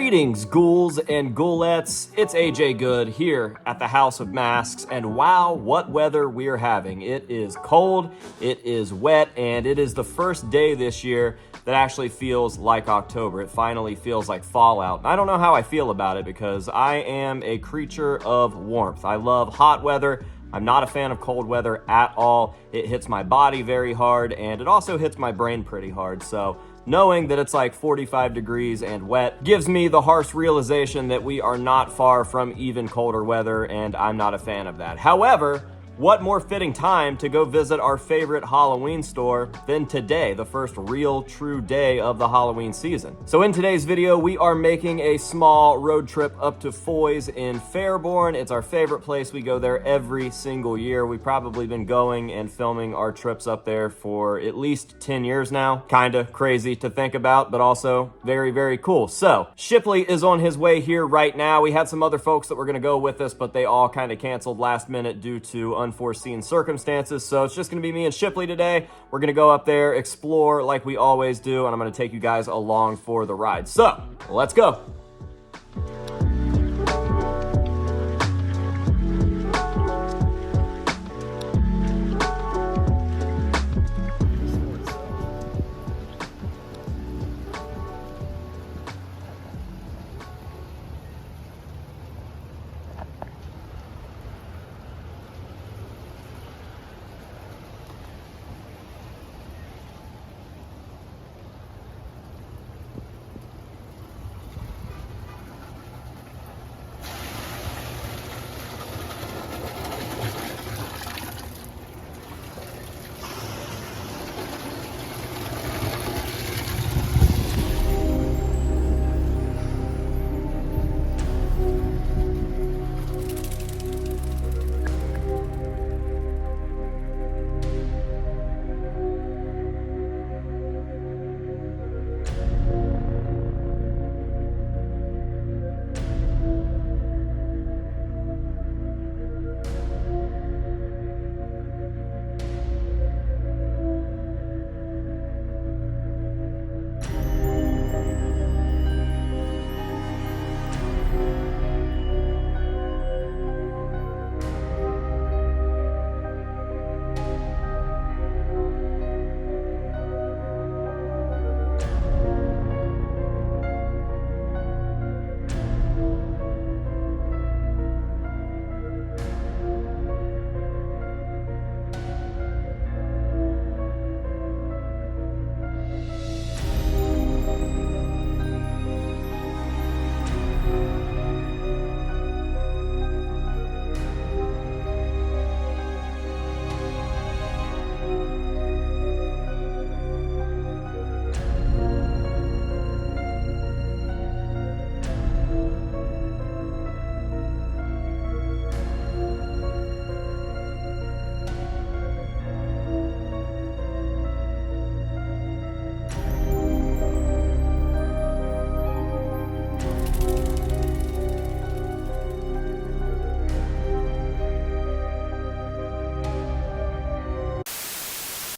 Greetings, ghouls and ghoulettes. It's AJ Good here at the House of Masks, and wow, what weather we're having. It is cold, it is wet, and it is the first day this year that actually feels like October. It finally feels like fall out. I don't know how I feel about it because I am a creature of warmth. I love hot weather. I'm not a fan of cold weather at all. It hits my body very hard, and it also hits my brain pretty hard. So knowing that it's like 45 degrees and wet gives me the harsh realization that we are not far from even colder weather, and I'm not a fan of that. However, what more fitting time to go visit our favorite Halloween store than today, the first real true day of the Halloween season. So in today's video, we are making a small road trip up to Foy's in Fairborn. It's our favorite place. We go there every single year. We've probably been going and filming our trips up there for at least 10 years now. Kinda crazy to think about, but also very, very cool. So Shipley is on his way here right now. We had some other folks that were gonna go with us, but they all kind of canceled last minute due to unforeseen circumstances. So it's just gonna be me and Shipley today. We're gonna go up there, explore like we always do, and I'm gonna take you guys along for the ride. So let's go.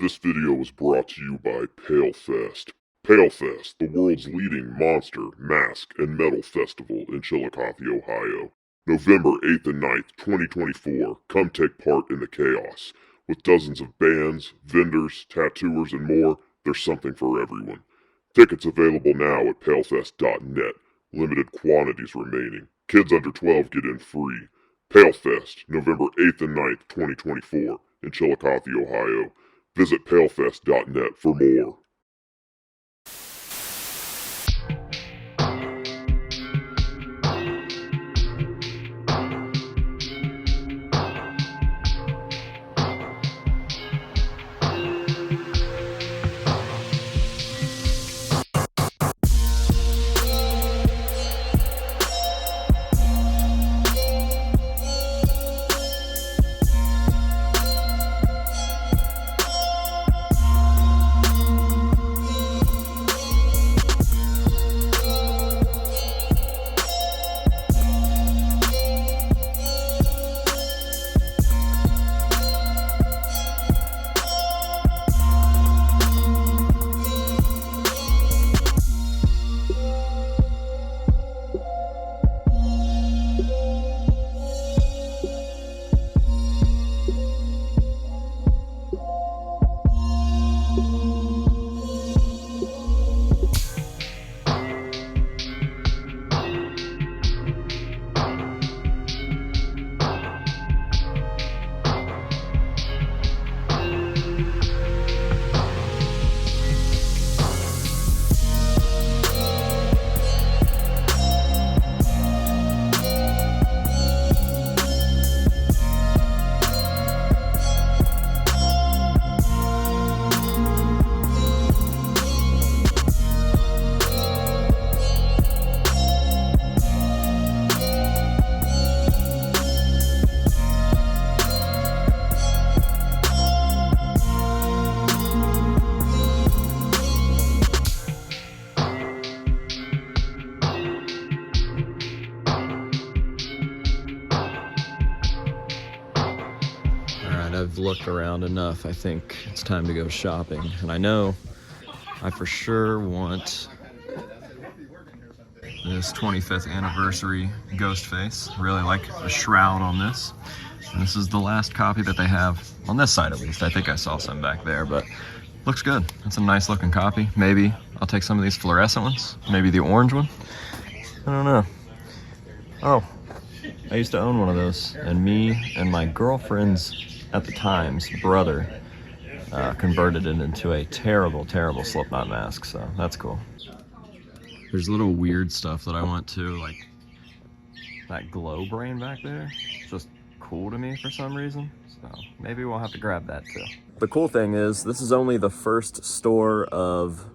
This video was brought to you by PaleFest. PaleFest, the world's leading monster, mask, and metal festival in Chillicothe, Ohio. November 8th and 9th, 2024. Come take part in the chaos. With dozens of bands, vendors, tattooers, and more, there's something for everyone. Tickets available now at palefest.net. Limited quantities remaining. Kids under 12 get in free. PaleFest, November 8th and 9th, 2024, in Chillicothe, Ohio. Visit palefest.net for more. I've looked around enough. I think it's time to go shopping. And I know I for sure want this 25th anniversary ghost face. Really like the shroud on this. And this is the last copy that they have on this side, at least. I think I saw some back there, but looks good. It's a nice looking copy. Maybe I'll take some of these fluorescent ones. Maybe the orange one. I don't know. Oh, I used to own one of those, and me and my girlfriend's, at the time's, brother converted it into a terrible, terrible Slipknot mask, so that's cool. There's little weird stuff that I want to, like that glow brain back there. It's just cool to me for some reason, so maybe we'll have to grab that too. The cool thing is, this is only the first store of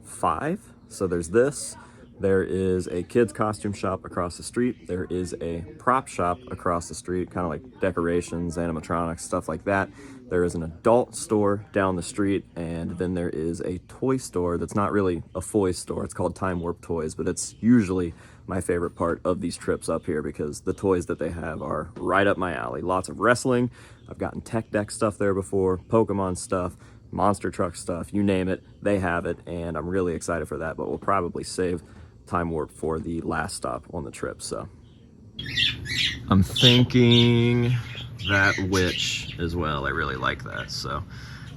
5, so there's this. There is a kids costume shop across the street. There is a prop shop across the street, kind of like decorations, animatronics, stuff like that. There is an adult store down the street, and then there is a toy store that's not really a toy store. It's called Time Warp Toys, but it's usually my favorite part of these trips up here because the toys that they have are right up my alley. Lots of wrestling. I've gotten tech deck stuff there before, Pokemon stuff, monster truck stuff, you name it, they have it, and I'm really excited for that, but we'll probably save Time Warp for the last stop on the trip. So I'm thinking that witch as well. I really like that, so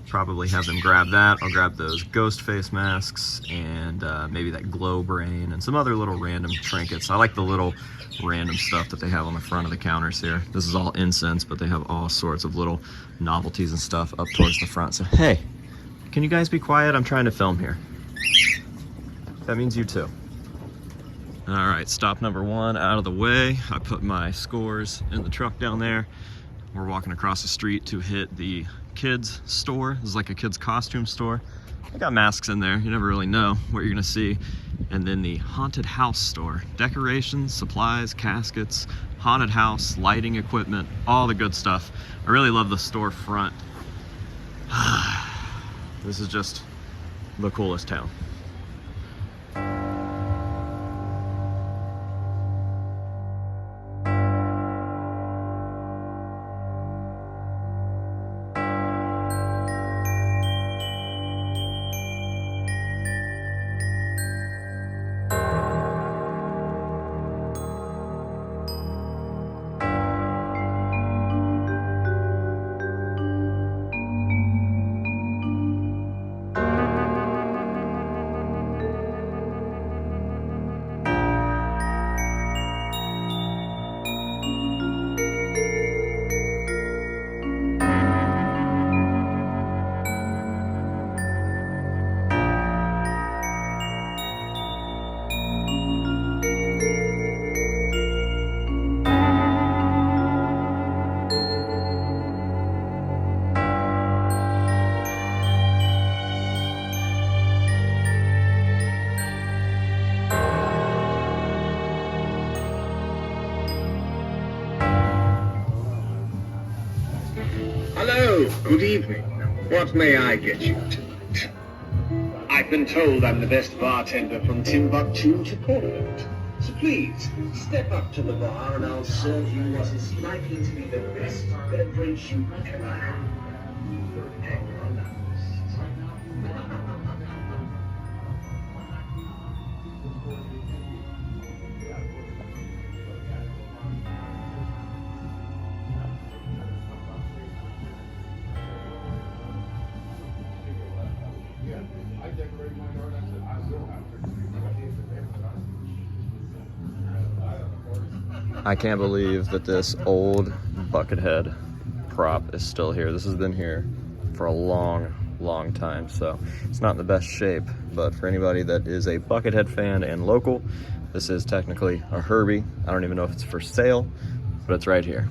probably have them grab that. I'll grab those ghost face masks and maybe that glow brain and some other little random trinkets. I like the little random stuff that they have on the front of the counters here. This is all incense, but they have all sorts of little novelties and stuff up towards the front. So hey, can you guys be quiet? I'm trying to film here. That means you too. All right, stop number 1 out of the way. I put my scores in the truck down there. We're walking across the street to hit the kids store. This is like a kids costume store. I got masks in there. You never really know what you're gonna see. And then the haunted house store. Decorations, supplies, caskets, haunted house, lighting equipment, all the good stuff. I really love the store front. This is just the coolest town. Hello, good evening. What may I get you tonight? I've been told I'm the best bartender from Timbuktu to Portland. So please, step up to the bar and I'll serve you what is likely to be the best beverage you ever had. I can't believe that this old Buckethead prop is still here. This has been here for a long, long time, so it's not in the best shape. But for anybody that is a Buckethead fan and local, this is technically a Herbie. I don't even know if it's for sale, but it's right here.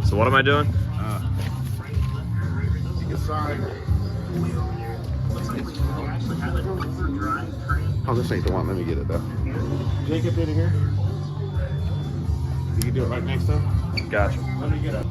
So what am I doing? You can sign Oh, this ain't the one. Let me get it though. Jacob did it here. You can do it right next to him. Gotcha. Let me get it.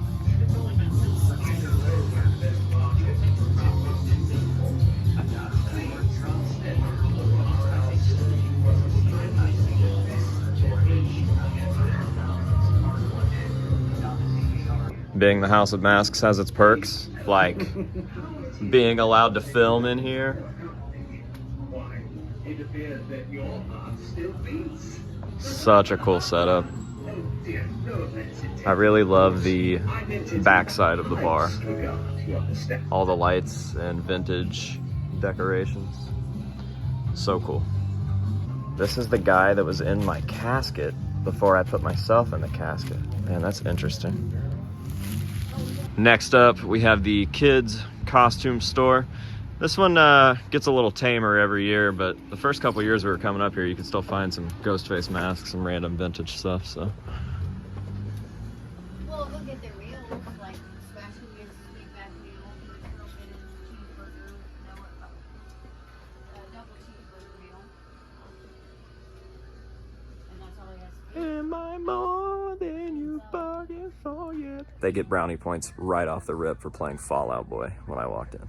Being the House of Masks has its perks, like being allowed to film in here. Such a cool setup. I really love the backside of the bar. All the lights and vintage decorations. So cool. This is the guy that was in my casket before I put myself in the casket. Man, that's interesting. Next up, we have the kids costume store. This one gets a little tamer every year, but the first couple years we were coming up here, you could still find some ghost face masks, some random vintage stuff, so. Well, look at their meals, like special meals, big back meal, little bit of cheeseburger, double cheeseburger meal. And that's all he has to do. Am I more than you bargained for yet? They get brownie points right off the rip for playing Fall Out Boy when I walked in.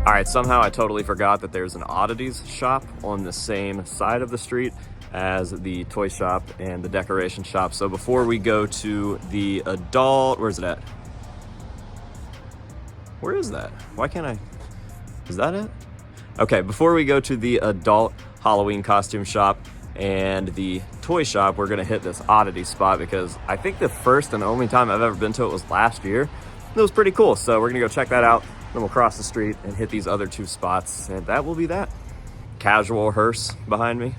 All right, somehow I totally forgot that there's an oddities shop on the same side of the street as the toy shop and the decoration shop. So before we go to the adult, where's it at? Where is that? Why can't I? Is that it? Okay, before we go to the adult Halloween costume shop and the toy shop, we're gonna hit this oddity spot because I think the first and only time I've ever been to it was last year. It was pretty cool, so we're gonna go check that out. Then we'll cross the street and hit these other two spots, and that will be that. Casual hearse behind me.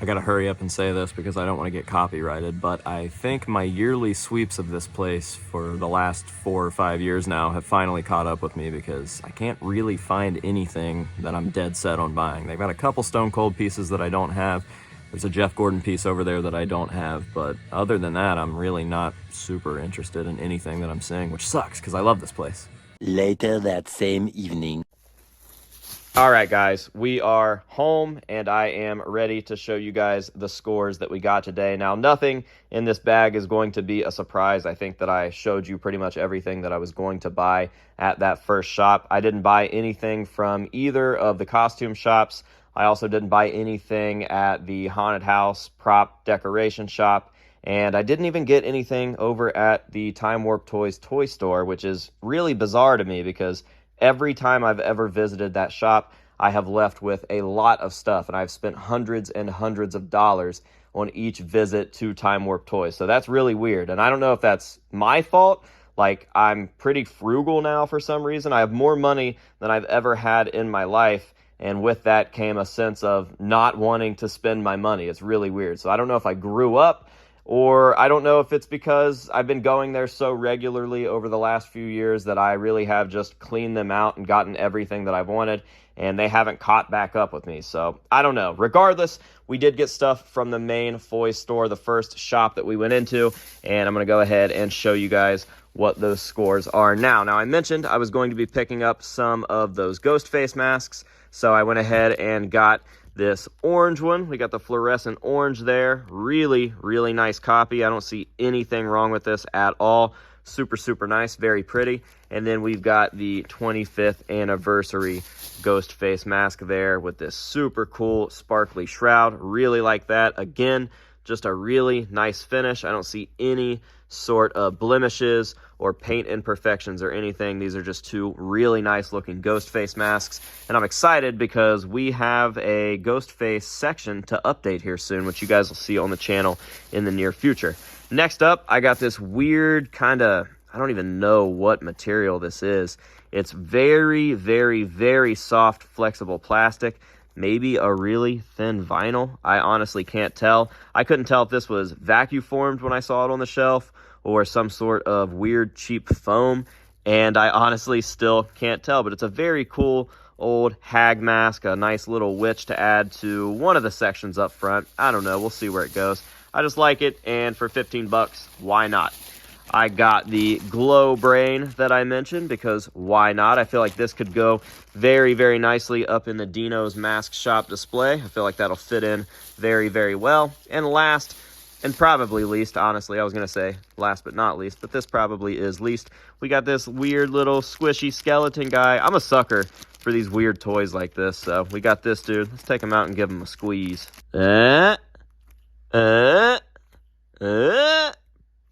I gotta hurry up and say this because I don't want to get copyrighted, but I think my yearly sweeps of this place for the last 4 or 5 years now have finally caught up with me because I can't really find anything that I'm dead set on buying. They've got a couple Stone Cold pieces that I don't have. There's a Jeff Gordon piece over there that I don't have, but other than that, I'm really not super interested in anything that I'm seeing, which sucks because I love this place. Later that same evening. All right, guys, we are home, and I am ready to show you guys the scores that we got today. Now, nothing in this bag is going to be a surprise. I think that I showed you pretty much everything that I was going to buy at that first shop. I didn't buy anything from either of the costume shops. I also didn't buy anything at the haunted house prop decoration shop, and I didn't even get anything over at the Time Warp Toys toy store, which is really bizarre to me because every time I've ever visited that shop, I have left with a lot of stuff, and I've spent hundreds and hundreds of dollars on each visit to Time Warp Toys. So that's really weird, and I don't know if that's my fault. Like, I'm pretty frugal now for some reason. I have more money than I've ever had in my life, and with that came a sense of not wanting to spend my money. It's really weird. So I don't know if I grew up, or I don't know if it's because I've been going there so regularly over the last few years that I really have just cleaned them out and gotten everything that I've wanted, and they haven't caught back up with me. So I don't know. Regardless, we did get stuff from the main Foy store, the first shop that we went into, and I'm going to go ahead and show you guys what those scores are now. Now, I mentioned I was going to be picking up some of those ghost face masks, so I went ahead and got this orange one. We got the fluorescent orange there. Really, really nice copy. I don't see anything wrong with this at all. Super, super nice. Very pretty. And then we've got the 25th anniversary ghost face mask there with this super cool sparkly shroud. Really like that. Again, just a really nice finish. I don't see any sort of blemishes or paint imperfections or anything. These are just two really nice looking ghost face masks, and I'm excited because we have a ghost face section to update here soon, which you guys will see on the channel in the near future. Next up, I got this weird kind of, I don't even know what material this is. It's very, very, very soft, flexible plastic. Maybe a really thin vinyl. I honestly can't tell. I couldn't tell if this was vacuum formed when I saw it on the shelf or some sort of weird cheap foam, and I honestly still can't tell, but it's a very cool old hag mask, a nice little witch to add to one of the sections up front. I don't know, we'll see where it goes. I just like it, and for 15 bucks, why not? I got the glow brain that I mentioned because why not? I feel like this could go very, very nicely up in the Dino's mask shop display. I feel like that'll fit in very, very well. And last, and probably least, honestly, I was going to say last but not least, but this probably is least. We got this weird little squishy skeleton guy. I'm a sucker for these weird toys like this, so we got this dude. Let's take him out and give him a squeeze.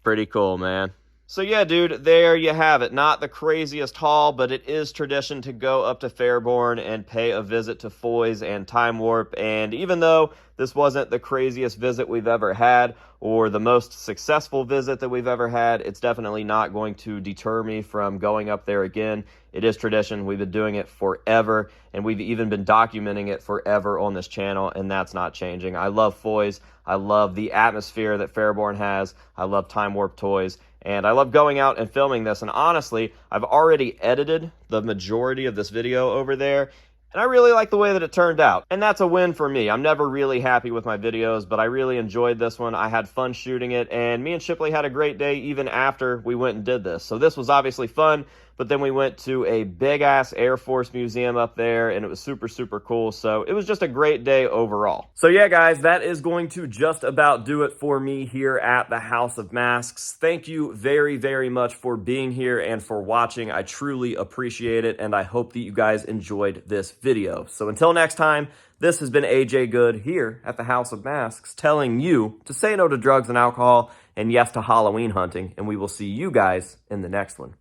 Pretty cool, man. So yeah, dude, there you have it. Not the craziest haul, but it is tradition to go up to Fairborn and pay a visit to Foy's and Time Warp. And even though this wasn't the craziest visit we've ever had or the most successful visit that we've ever had, it's definitely not going to deter me from going up there again. It is tradition. We've been doing it forever, and we've even been documenting it forever on this channel, and that's not changing. I love Foy's. I love the atmosphere that Fairborn has. I love Time Warp Toys. And I love going out and filming this. And honestly, I've already edited the majority of this video over there, and I really like the way that it turned out. And that's a win for me. I'm never really happy with my videos, but I really enjoyed this one. I had fun shooting it, and me and Shipley had a great day even after we went and did this. So this was obviously fun, but then we went to a big-ass Air Force museum up there, and it was super, super cool. So it was just a great day overall. So yeah, guys, that is going to just about do it for me here at the House of Masks. Thank you very, very much for being here and for watching. I truly appreciate it, and I hope that you guys enjoyed this video. So until next time, this has been AJ Good here at the House of Masks, telling you to say no to drugs and alcohol and yes to Halloween hunting, and we will see you guys in the next one.